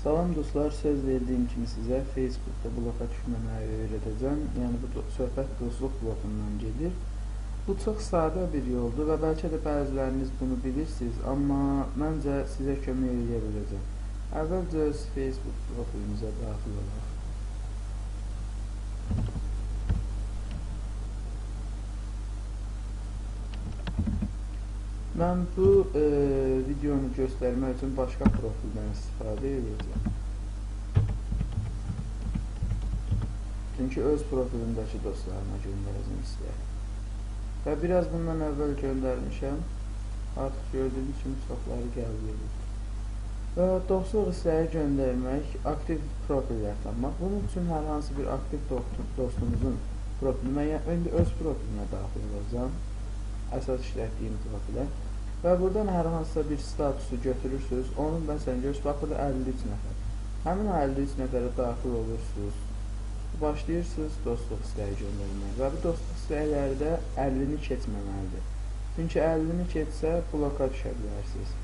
Salam dostlar, söz verdiyim kimi sizə Facebookda bloka düşməməyi öyrədəcəm. Yəni bu söhbət dostluq blokundan gedir. Bu çox sadə bir yoldur və bəlkə də bəziləriniz bunu bilirsiniz, amma məncə sizə kömək edə biləcəm. Əvvəlcə öz Facebook profilimizə daxil olaq. Mən bu videonu göstərmək üçün başqa profildən istifadə edəcəm. Çünki öz profilimdəki dostlarıma göndərəcəm istəyir. Və biraz bundan əvvəl göndərmişəm. Artıq gördüyünüz kimi çoxları qəbul edir. Və dostluq istəyi göndərmək, aktiv profillər tapmaq. Bunun üçün hər hansı bir aktiv dostumuzun profilinə, yəni öndə öz profilimə daxil olacağım. Əsas işlətdiyim profilə. Və buradan hər hansısa bir statusu götürürsünüz. Onun məsələn görürsünüz, bax burada 53 nəfər. Həmin 53 nəfərə daxil olursunuz. Başlayırsınız dostluq istəyi göndərmək. Və bu dostluq istəkləri də 50-ni keçməməlidir. Çünki 50-ni keçsə bloka düşə bilərsiniz.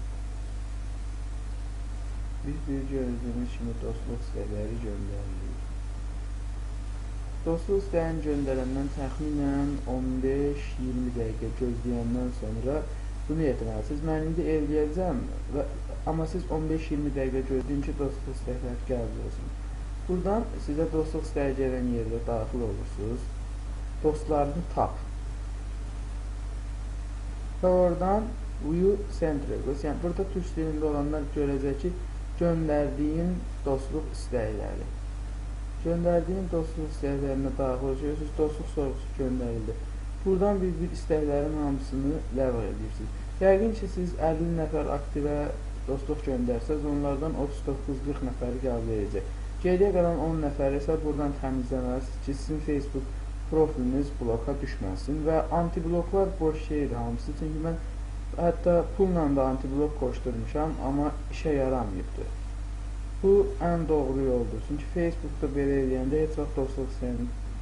Biz bir gördüyümüz kimi dostluq istəkləri göndəririk. Dostluq istəyini göndərəndən təxminən 15-20 dəqiqə gözləyəndən sonra bunu etməlisiniz. Mən indi eləyəcəm, amma siz 15-20 dəqiqə gözləyin ki, dostluq istəkləri qəbul olsun. Buradan sizə dostluq istəyi gələn yerdə daxil olursunuz. Dostlarını tap. Və oradan View Centrals, yəni burada türk dilində olanlar görəcək ki, göndərdiyin dostluq istəkləri. Göndərdiyin dostluq istəklərinə daxil olursunuz, dostluq sorğusu göndərildi. Buradan bir istəklərin hamısını ləğv edirsiniz. Yəqin ki, siz 50 nəfər aktivə dostluq göndərsəz, onlardan 39-40 nəfəri qəbul edəcək. Geriyə qalan 10 nəfəri isə buradan təmizləməlisiniz ki, sizin Facebook profiliniz bloka düşməsin və antibloklar boş şeydir hamısı. Çünki mən hətta pulla da antiblok qoşdurmuşam, amma işə yaramayıbdır. Bu ən doğru yoldur. Çünki Facebookda belə eləyəndə heç vaxt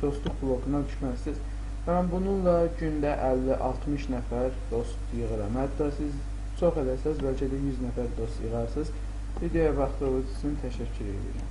dostluq blokuna düşməzsiniz. Mən bununla gündə 50-60 nəfər dost yığıram. Hətta siz çox edərsəz, bəlkə də 100 nəfər dost yığarsınız. Videoya baxdığınız üçün təşəkkür edirəm.